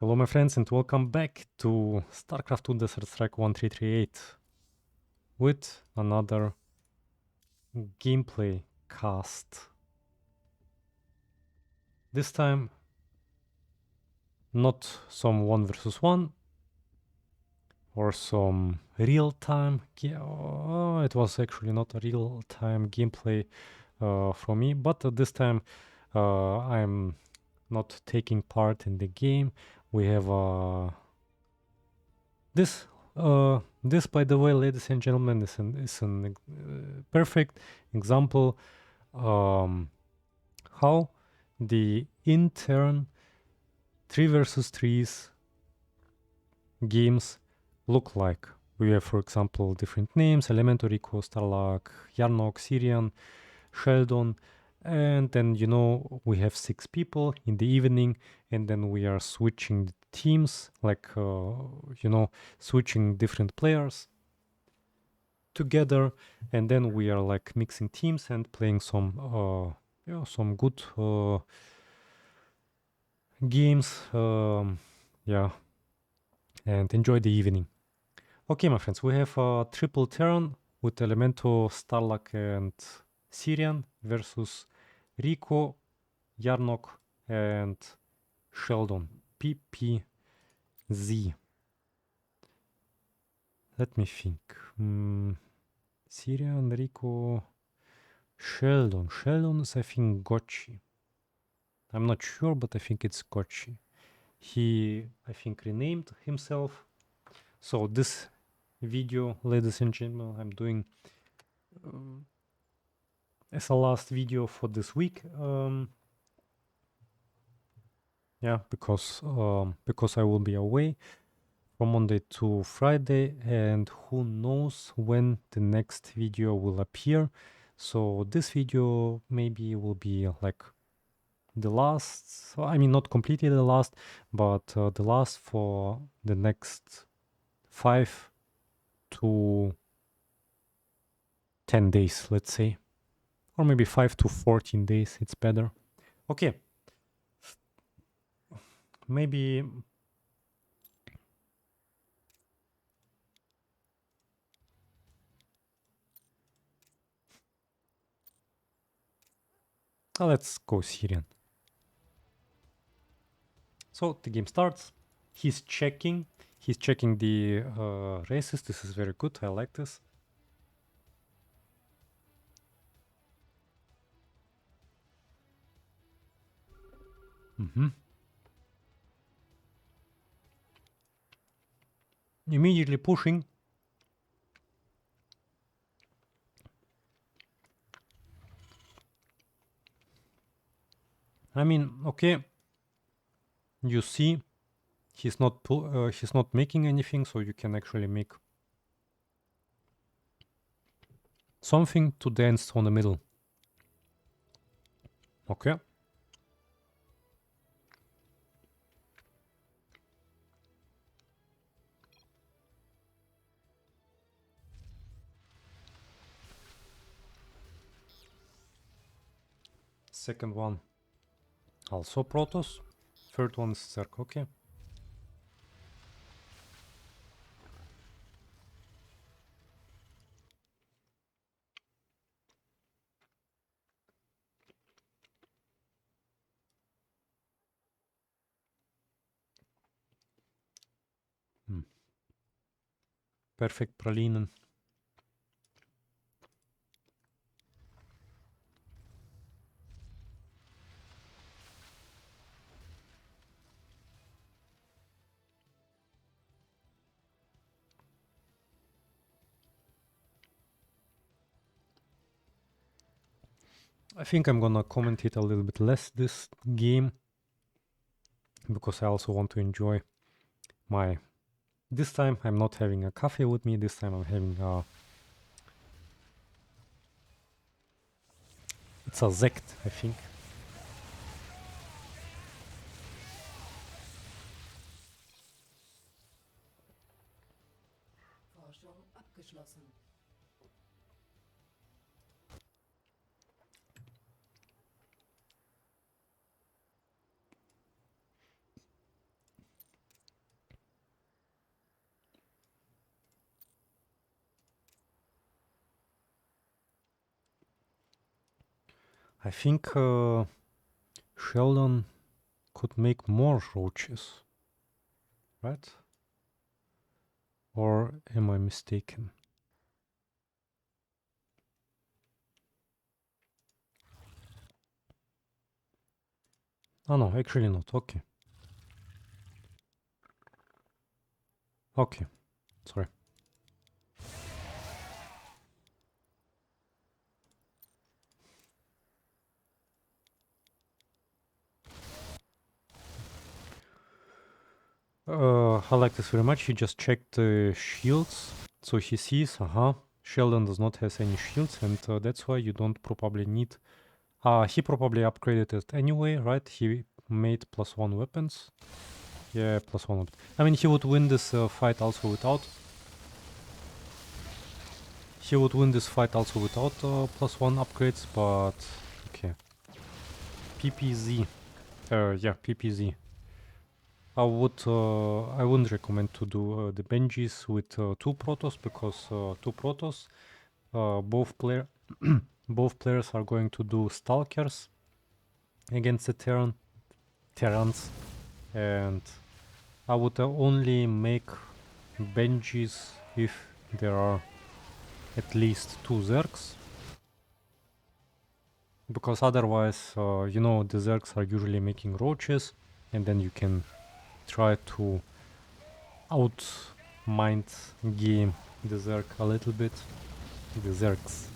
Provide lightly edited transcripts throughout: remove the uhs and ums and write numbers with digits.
Hello my friends and welcome back to Starcraft 2 Desert Strike 1338 with another gameplay cast. This time not some 1 versus 1 or some real-time, it was actually not a real-time gameplay from me, but this time I'm not taking part in the game. We have this, by the way, ladies and gentlemen, is an perfect example how the intern 3 versus 3s games look like. We have, for example, different names: Elemento, RICO, StarLuk, Yarnock, Sirian, Sheldon, and then, you know, we have 6 people in the evening, and then we are switching teams, like, you know, switching different players together, and then we are like mixing teams and playing some, some good games, yeah, and enjoy the evening. Okay, my friends, we have a triple Terran with Elemento, StarLuk, and Sirian versus RICO, Yarnock, and Sheldon, PPZ. Let me think. Sirian, RICO, Sheldon. Sheldon is, I think, Gotchi. I'm not sure, but I think it's Gotchi. He, I think, renamed himself. So this video, ladies and gentlemen, I'm doing as a last video for this week. Yeah, because I will be away from Monday to Friday, and who knows when the next video will appear. So this video maybe will be like the last, I mean not completely the last, but the last for the next 5 to 10 days, let's say, or maybe 5 to 14 days, it's better. Okay, maybe let's go Sirian. So the game starts. He's checking the races. This is very good. I like this. Immediately pushing. I mean, okay. You see, he's not making anything, so you can actually make something to dance on the middle. Okay. Second one, also Protoss. Third one is Zerg. Okay. Perfect Pralinen. I think I'm gonna commentate a little bit less this game, because I also want to enjoy my... This time I'm not having a coffee with me, this time I'm having a... It's a Sekt, I think. I think Sheldon could make more roaches, right? Or am I mistaken? Oh no, actually not. Okay. Okay, sorry. I like this very much. He just checked the shields, so he sees, Sheldon does not have any shields, and that's why you don't probably need. He probably upgraded it anyway, right? He made +1 weapons. Yeah, +1. I mean, he would win this fight also without. He would win this fight also without +1 upgrades, but okay. PPZ. Yeah, PPZ. I wouldn't recommend to do the Benjis with 2 Protoss because 2 Protoss, both players are going to do Stalkers against the Terrans, and I would only make Benjis if there are at least 2 Zergs, because otherwise, you know, the Zergs are usually making roaches, and then you can try to mind game the Zerg a little bit. The Zergs.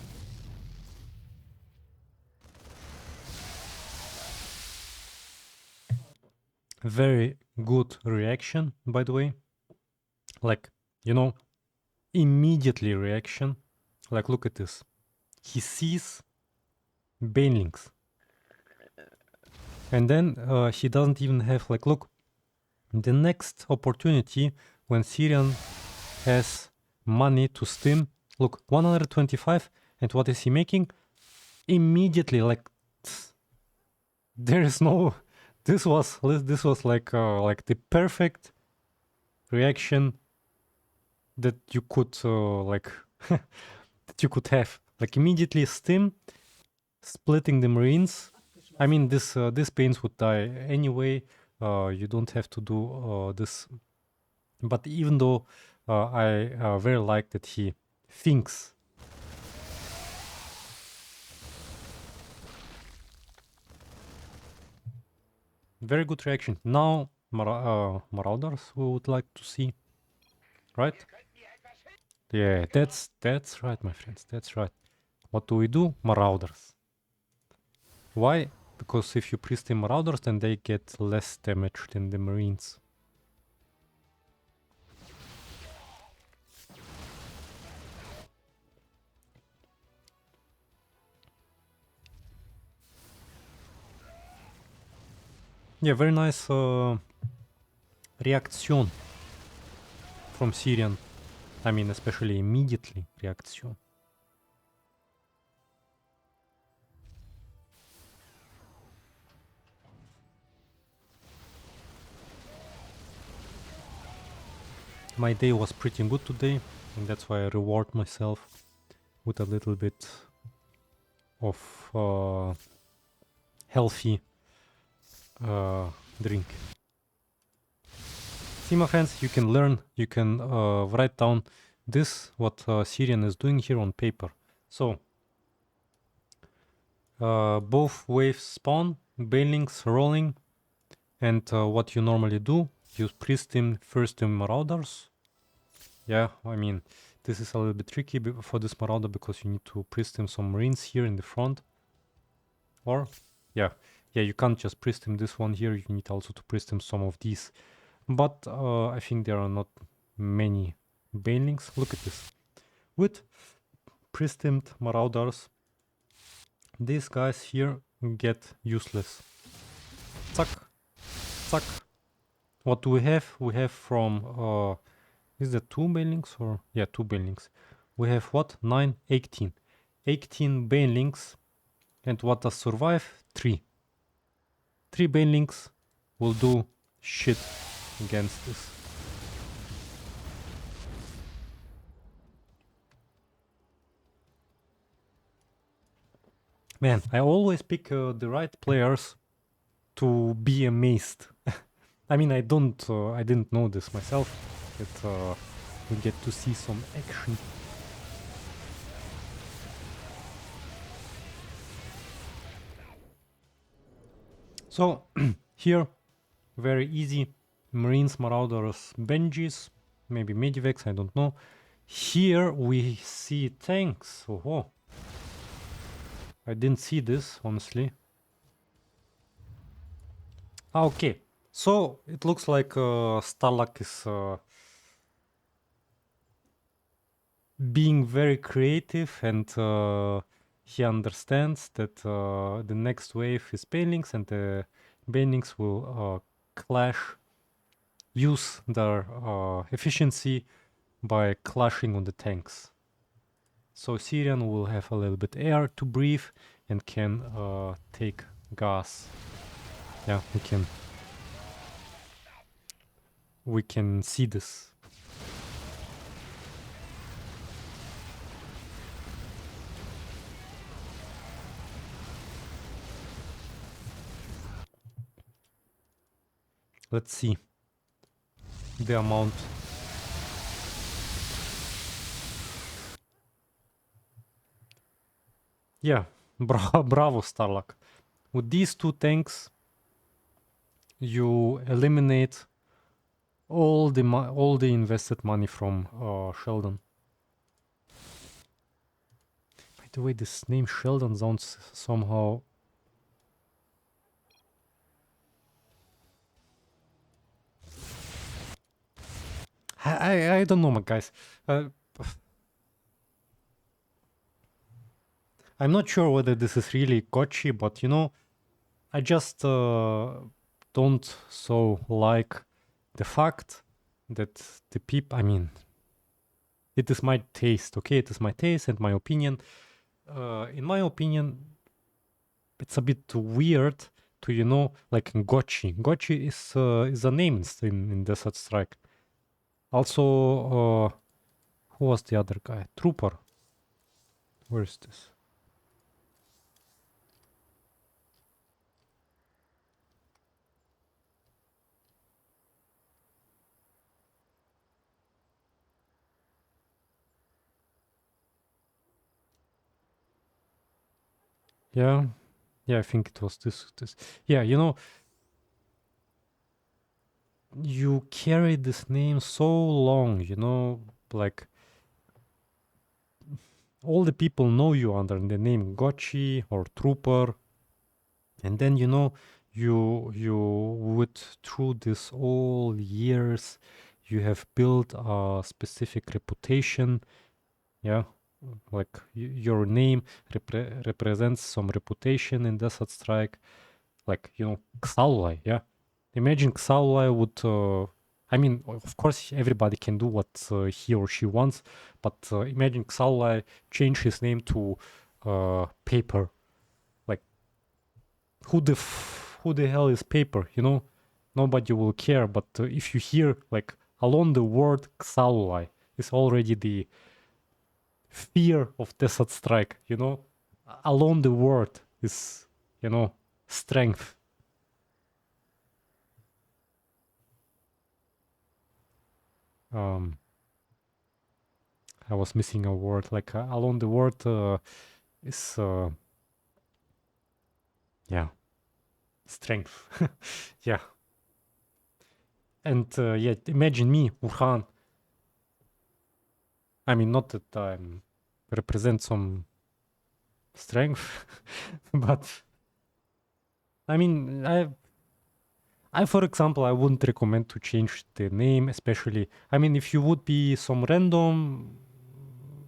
Very good reaction, by the way. Like, you know, immediately reaction. Like, look at this. He sees Banelings. And then he doesn't even have, like, look, the next opportunity when Sirian has money to Steam. Look, 125, and what is he making? Immediately, like, there is no. This was like the perfect reaction that you could like that you could have. Like immediately Steam splitting the Marines. I mean, this pains would die anyway. You don't have to do this. But even though I very like that he thinks. Very good reaction. Now Marauders we would like to see, right? Yeah, that's right, my friends. That's right. What do we do? Marauders. Why? Because if you pre-steam Marauders, then they get less damage than the Marines. Yeah, very nice reaction from Sirian. I mean, especially immediately reaction. My day was pretty good today, and that's why I reward myself with a little bit of healthy drink. See, my friends, you can learn, you can write down this, what Sirian is doing here on paper. So, both waves spawn, Banelings rolling, and what you normally do, you pre-steam first in Marauders. Yeah, I mean, this is a little bit tricky for this Marauder because you need to pre-steam some Marines here in the front. Or, yeah, you can't just pre-steam this one here, you need also to pre-steam some of these. But I think there are not many Banelings. Look at this. With pre-steamed Marauders, these guys here get useless. Zack, zack. What do we have? We have from, is that 2 Banelings or? Yeah, 2 Banelings. We have what? 9, 18. 18 Banelings. And what does survive? 3. 3 Banelings will do shit against this. Man, I always pick the right players to be amazed. I mean, I didn't know this myself. That we get to see some action. So here, very easy. Marines, Marauders, Benjis, maybe Medivacs, I don't know. Here we see tanks. Oh, I didn't see this, honestly. Okay, so it looks like StarLuk is being very creative, and he understands that the next wave is Banelings, and the Banelings will use their efficiency by clashing on the tanks. So Sirian will have a little bit air to breathe and can take gas. Yeah, we can see this. Let's see the amount. Yeah, bravo StarLuk. With these two tanks, you eliminate all the invested money from Sheldon. By the way, this name Sheldon sounds somehow. I don't know, my guys. I'm not sure whether this is really gotchi, but you know, I just don't so like the fact that the people. I mean, it is my taste, okay? It is my taste and my opinion. In my opinion, it's a bit weird to, you know, like gotchi. Gotchi is a name in Desert Strike. Also, who was the other guy? Trooper. Where is this? Yeah, I think it was this. Yeah, you know, you carry this name so long, you know, like all the people know you under the name Gotchi or Trooper, and then you know you would through this all years you have built a specific reputation, yeah, like your name represents some reputation in Desert Strike, like you know Xaulai, yeah. Imagine Xaulai would. I mean, of course, everybody can do what he or she wants, but imagine Xaulai change his name to Paper. Like, who the hell is Paper? You know, nobody will care. But if you hear like along the word Xaulai, is already the fear of Desert Strike. You know, along the word is strength. I was missing a word. Like along the word is yeah, strength. Yeah, and yeah, imagine me, Uran. I mean, not that I represent some strength, but I mean, for example, I wouldn't recommend to change the name, especially. I mean, if you would be some random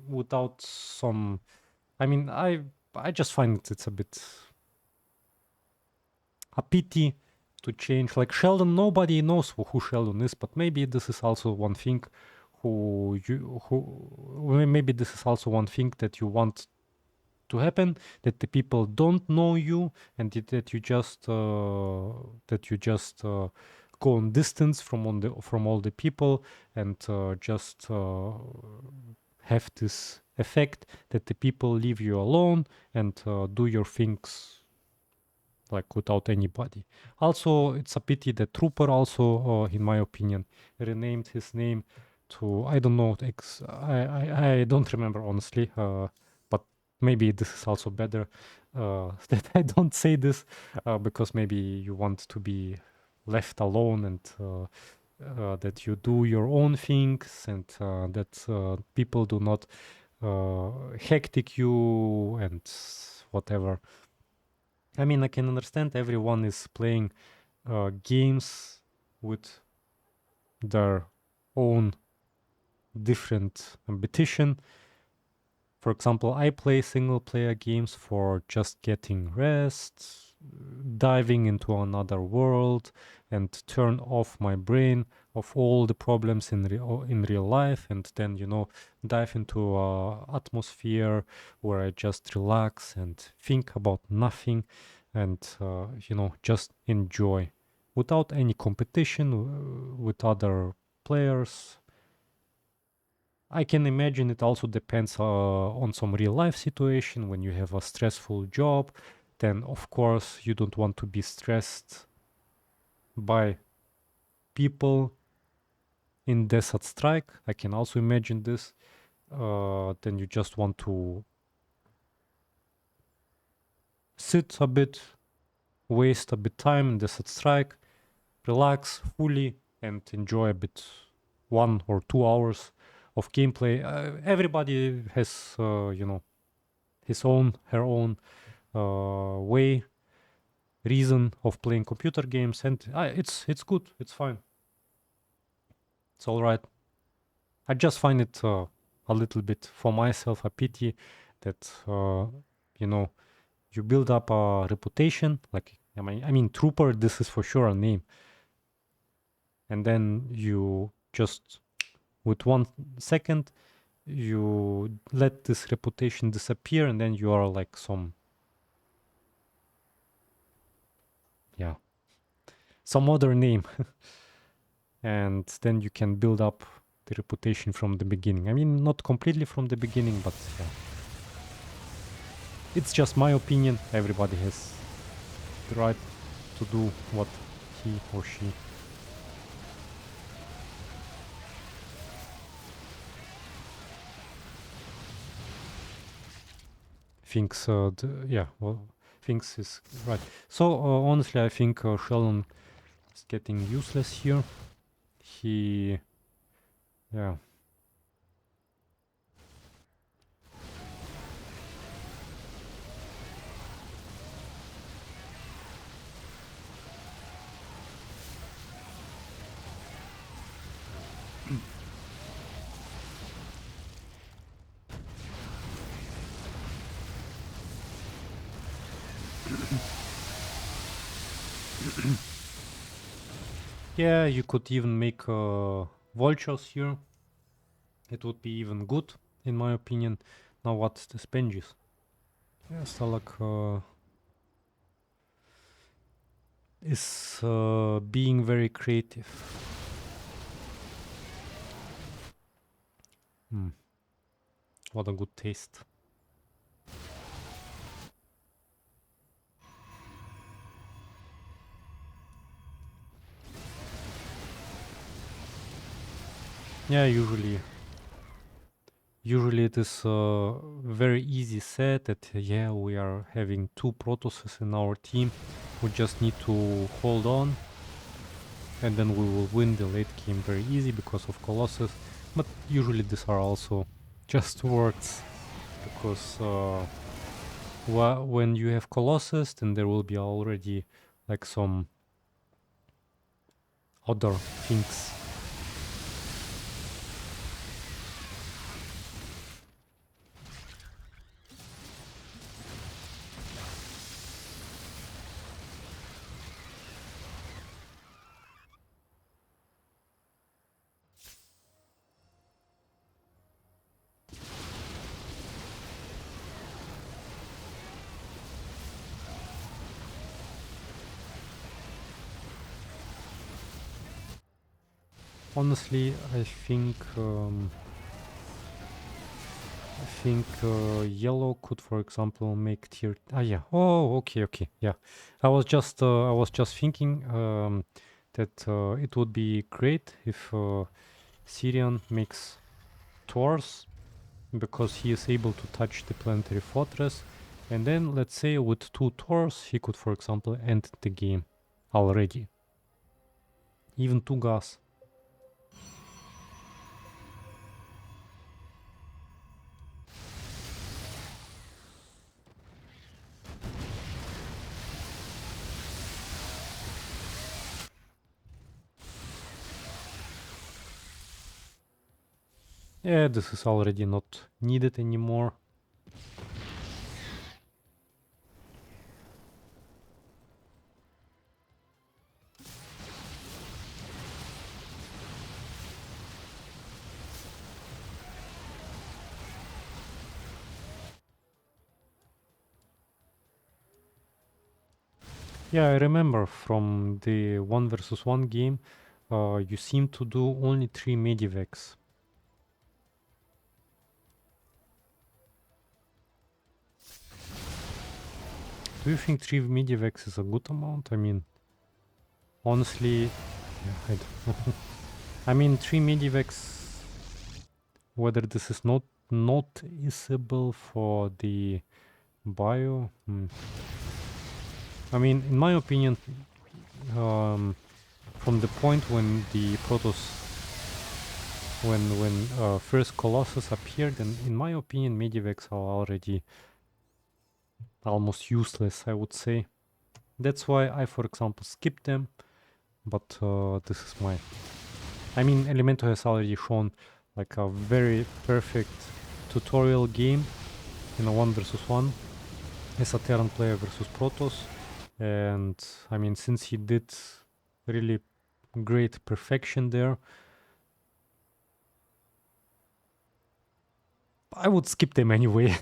without some. I mean, I just find it's a bit a pity to change. Like Sheldon, nobody knows who Sheldon is, but maybe this is also one thing maybe this is also one thing that you want to happen, that the people don't know you, and that you just go on distance from all the people, and just have this effect that the people leave you alone and do your things like without anybody. Also, it's a pity that Trooper also, in my opinion, renamed his name to, I don't know, I don't remember honestly, but maybe this is also better that I don't say this because maybe you want to be left alone and that you do your own things and that people do not hectic you and whatever. I mean, I can understand everyone is playing games with their own different ambition. For example, I play single player games for just getting rest, diving into another world, and turn off my brain of all the problems in real life, and then, you know, dive into a atmosphere where I just relax and think about nothing and, you know, just enjoy without any competition with other players. I can imagine it also depends on some real life situation. When you have a stressful job, then of course you don't want to be stressed by people in Desert Strike. I can also imagine this. Then you just want to sit a bit, waste a bit time in Desert Strike, relax fully and enjoy a bit 1 or 2 hours of gameplay. Everybody has, you know, her own way, reason of playing computer games, and it's good. It's fine. It's all right. I just find it a little bit for myself a pity that you know, you build up a reputation. Like I mean, Trooper. This is for sure a name, and then you just with 1 second you let this reputation disappear, and then you are like some other name. And then you can build up the reputation from the beginning. I mean, not completely from the beginning, but yeah. It's just my opinion. Everybody has the right to do what he or she thinks. Thinks is right. So honestly, I think Sheldon is getting useless here. Yeah. Yeah, you could even make vultures here. It would be even good, in my opinion. Now what's the sponges? Yeah, StarLuk is being very creative. What a good taste. Yeah, usually it is a very easy set that, yeah, we are having 2 Protosses in our team. We just need to hold on and then we will win the late game very easy because of Colossus. But usually these are also just words, because when you have Colossus, then there will be already like some other things. Honestly, I think I think yellow could, for example, make tier. Ah, yeah. Oh, okay, okay. Yeah, I was just thinking that it would be great if Sirian makes Tors, because he is able to touch the planetary fortress, and then let's say with 2 Tors he could, for example, end the game already. Even 2 gas. Yeah, this is already not needed anymore. Yeah, I remember from the 1 versus 1 game, you seem to do only 3 medivacs. Do you think 3 medivacs is a good amount? I mean, honestly, yeah, I don't know. I mean, 3 medivacs, whether this is not noticeable for the bio. I mean, in my opinion, from the point when the Protoss, when first Colossus appeared, and in my opinion, medivacs are already almost useless, I would say. That's why I, for example, skipped them. But this is my... I mean, Elemento has already shown like a very perfect tutorial game in a 1 versus 1 as a Terran player versus Protoss. And I mean, since he did really great perfection there, I would skip them anyway.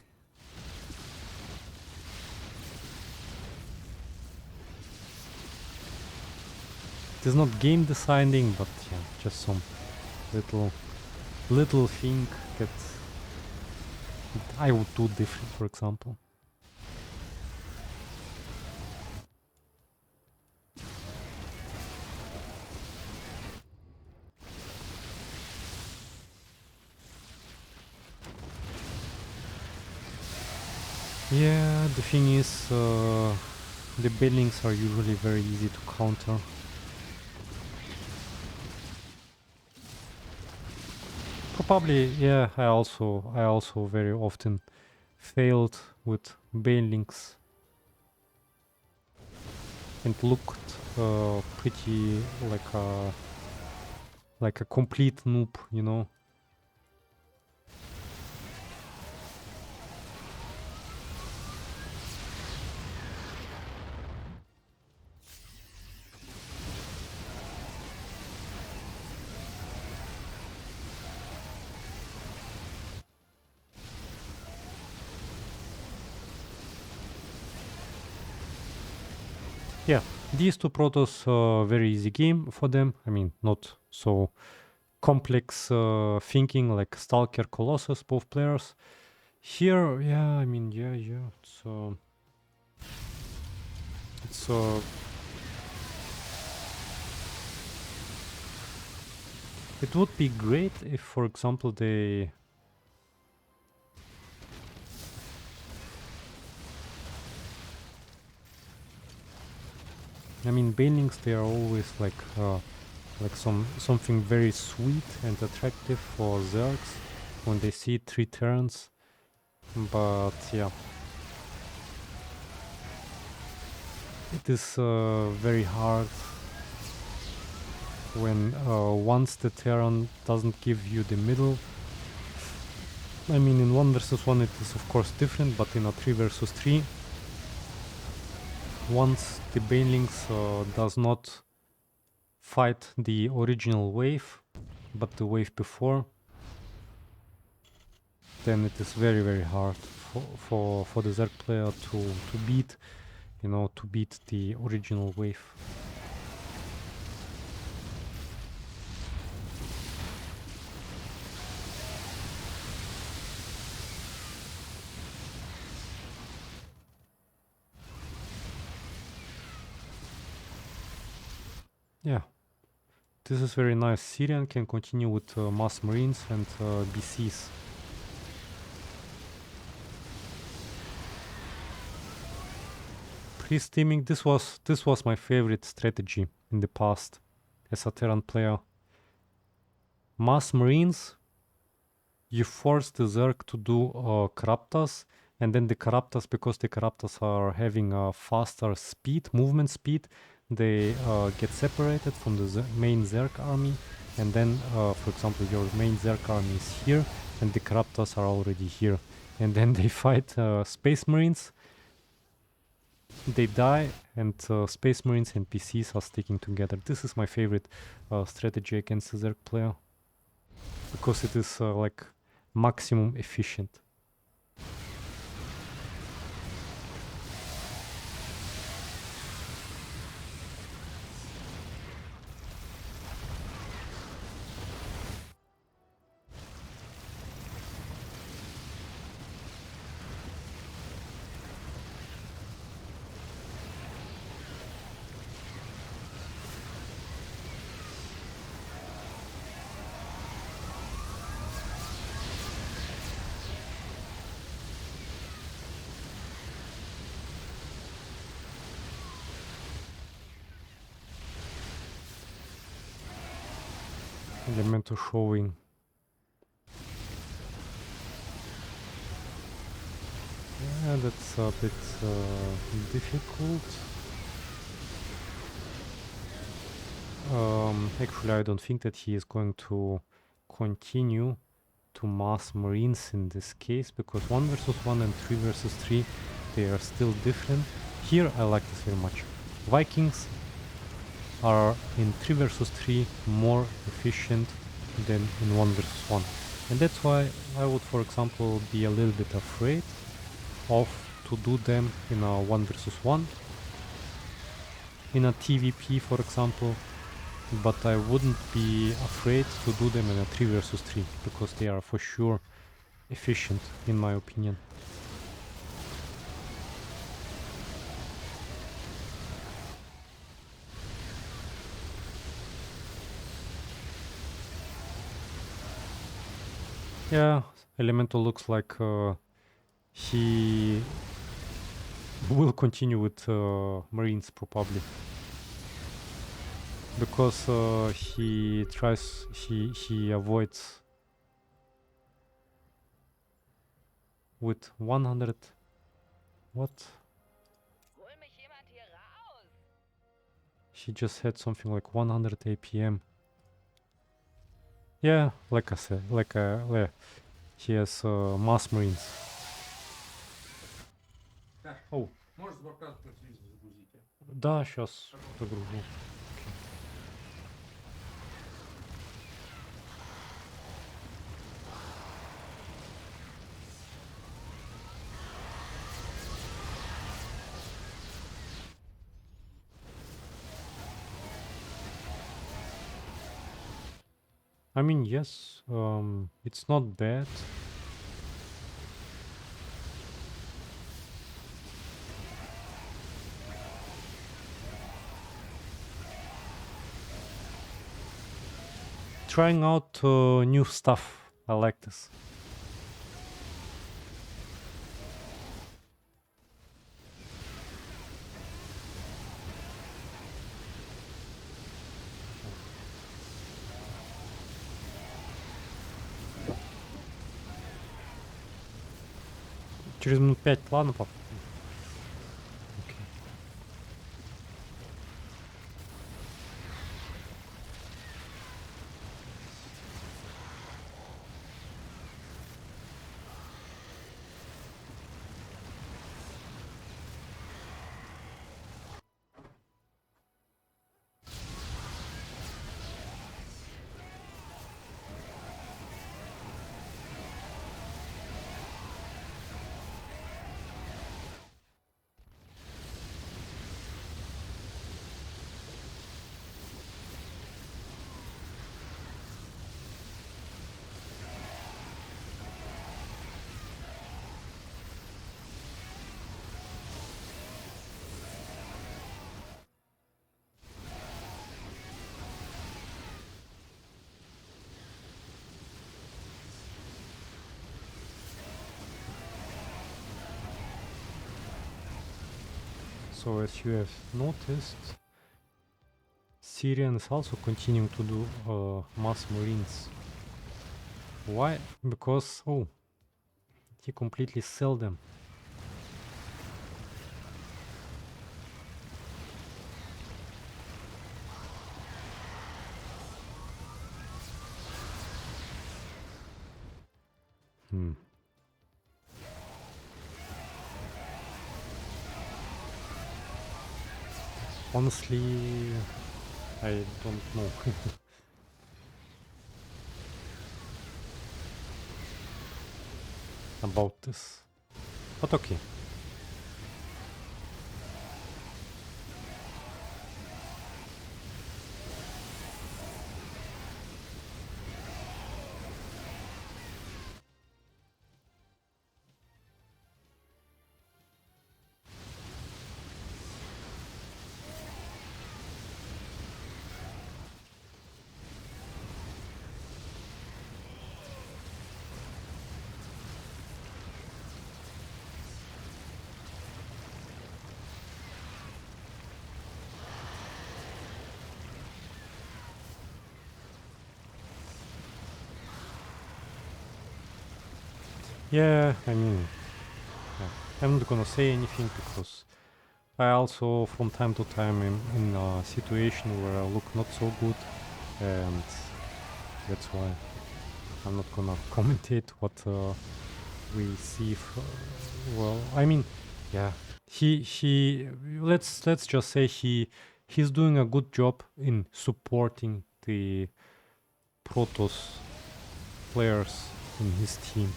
It is not game designing, but yeah, just some little thing that I would do different, for example. Yeah, the thing is, the buildings are usually very easy to counter. Probably, yeah, I also very often failed with bailings and looked pretty like a complete noob, you know. Yeah, these 2 Protoss, very easy game for them. I mean, not so complex thinking like Stalker, Colossus, both players. Here, yeah, I mean, yeah, it's it would be great if, for example, they... I mean, banelings, they are always like something very sweet and attractive for Zergs when they see 3 turns. But yeah, it is very hard when once the Terran doesn't give you the middle. I mean, in 1 versus 1 it is of course different, but in a 3 versus 3, once the banelings does not fight the original wave, but the wave before, then it is very, very hard for the Zerg player to beat, you know, to beat the original wave. Yeah, this is very nice. Sirian can continue with mass marines and BCs. Pre-steaming, this was my favorite strategy in the past as a Terran player. Mass marines, you force the Zerg to do Corruptas, and then the Corruptas, because the Corruptas are having a faster speed, movement speed, they get separated from the main Zerg army, and then, for example, your main Zerg army is here, and the Corruptas are already here. And then they fight Space Marines, they die, and Space Marines and PCs are sticking together. This is my favorite strategy against the Zerg player, because it is like maximum efficient. Elemento showing. Yeah, that's a bit difficult. Actually, I don't think that he is going to continue to mass marines in this case, because 1 versus 1 and 3 versus 3, they are still different. Here, I like this very much. Vikings are in 3 versus 3 more efficient than in 1 versus 1. And that's why I would, for example, be a little bit afraid of to do them in a 1 versus 1. In a TVP, for example, but I wouldn't be afraid to do them in a 3 versus 3, because they are for sure efficient, in my opinion. Yeah, Elemento looks like he will continue with Marines probably, because he avoids with 100. What? He just had something like 100 APM. Yeah, like I said, he has mass marines. Oh. Можешь Warcraft загрузить? Да, сейчас загружу. I mean, yes, it's not bad. Trying out new stuff. I like this. Через минут 5, ладно, пап? Okay. So as you have noticed, Sirian is also continuing to do mass marines. Why? Because, oh, he completely sell them. Honestly, I don't know. About this. But okay. Yeah, I mean, yeah, I'm not gonna say anything because I also from time to time am in a situation where I look not so good, and that's why I'm not gonna commentate what we see. Well, I mean, yeah, he let's just say he's doing a good job in supporting the Protoss players in his team.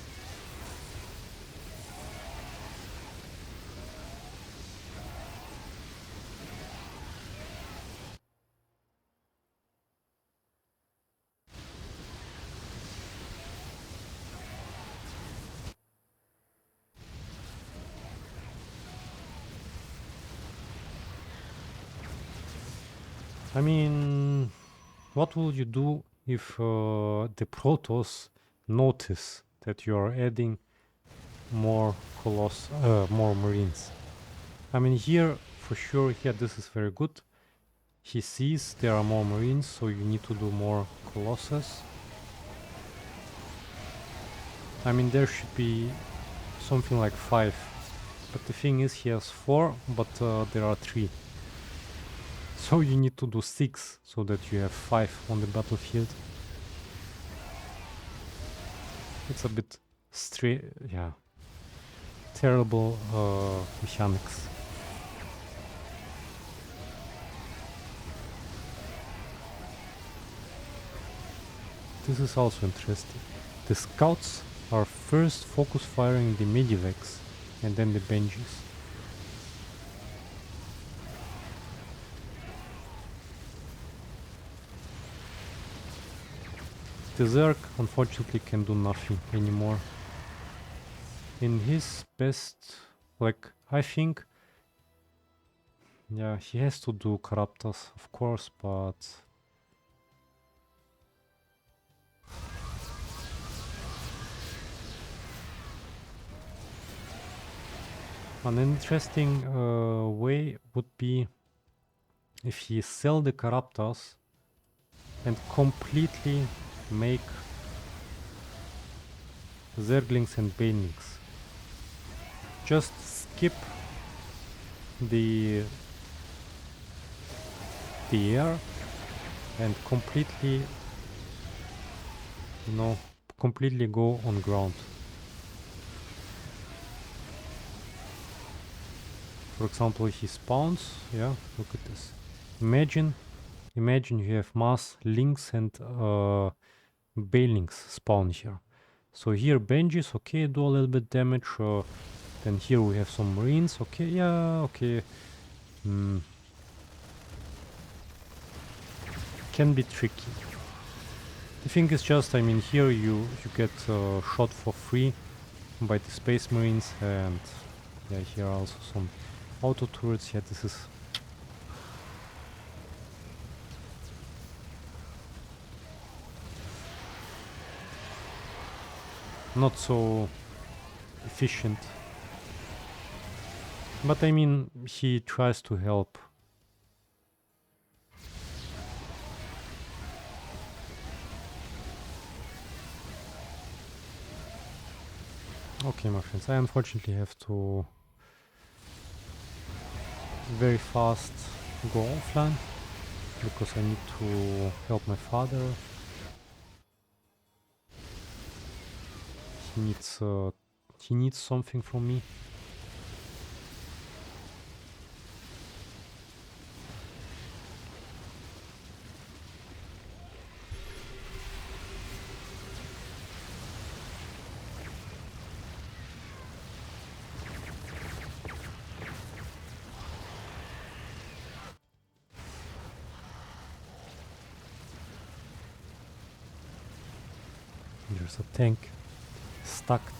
I mean, what will you do if the Protoss notice that you are adding more more Marines? I mean, here for sure, here this is very good. He sees there are more Marines, so you need to do more Colossus. I mean, there should be something like 5, but the thing is, he has 4, but there are 3. So you need to do 6 so that you have 5 on the battlefield. It's a bit yeah, terrible mechanics. This is also interesting. The scouts are first focus firing the medivacs and then the Benjis. The Zerg unfortunately can do nothing anymore. In his best, like, I think, yeah, he has to do Corruptus, of course, but an interesting way would be if he sell the Corruptus and completely make Zerglings and Banelings. Just skip the air and completely, you know, completely go on ground. For example, he spawns, yeah, look at this. Imagine you have mass links and Banelings spawn here. So here Benjis, okay, do a little bit damage. Then here we have some Marines, okay, yeah, okay. Can be tricky. The thing is just, I mean, here you get shot for free by the Space Marines, and yeah, here are also some auto turrets. Yeah, this is not so efficient. But I mean, he tries to help. Okay, my friends, I unfortunately have to very fast go offline because I need to help my father. He needs something from me. There's a tank stacked.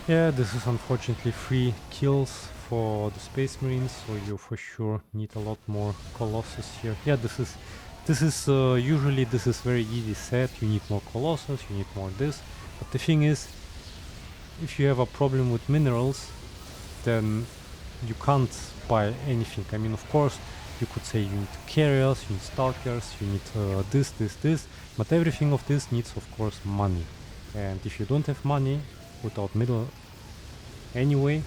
Yeah, this is unfortunately 3 kills for the Space Marines, so you for sure need a lot more Colossus here. Yeah, this is usually this is very easy said. You need more Colossus, you need more this. But the thing is, if you have a problem with minerals, then you can't buy anything. I mean, of course, you could say you need carriers, you need Stalkers, you need this, but everything of this needs, of course, money. And if you don't have money without middle anyway,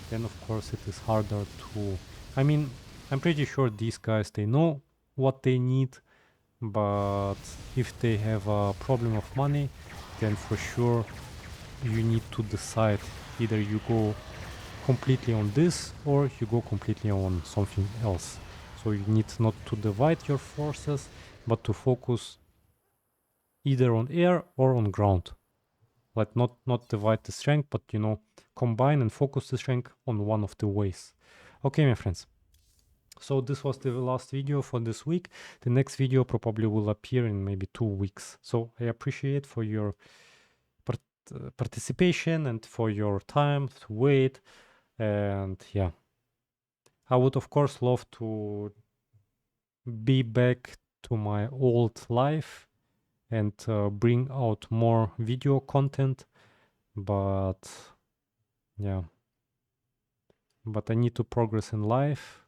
then of course it is harder to... I mean, I'm pretty sure these guys, they know what they need, but if they have a problem of money, then for sure you need to decide. Either you go completely on this or you go completely on something else. So you need not to divide your forces, but to focus either on air or on ground. Like not divide the strength, but you know, combine and focus the strength on one of the ways. Okay, my friends. So this was the last video for this week. The next video probably will appear in maybe 2 weeks. So I appreciate for your participation and for your time to wait. And yeah, I would of course love to be back to my old life and bring out more video content, but yeah, but I need to progress in life.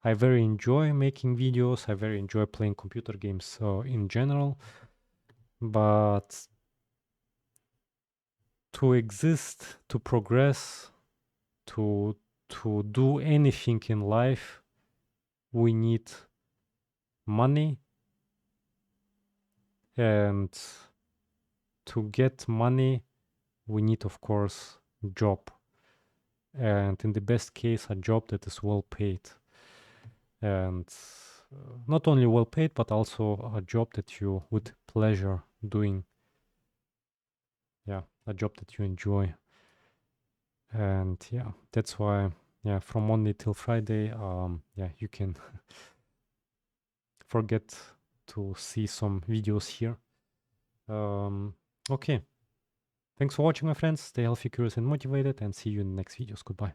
I very enjoy making videos, I very enjoy playing computer games in general, but to exist, to progress, to do anything in life, we need money, and to get money we need of course job, and in the best case a job that is well paid, and not only well paid but also a job that you with pleasure doing. Yeah, a job that you enjoy. And yeah, that's why, yeah, from Monday till Friday, yeah, you can forget to see some videos here. Okay, thanks for watching, my friends. Stay healthy, curious and motivated, and see you in the next videos. Goodbye.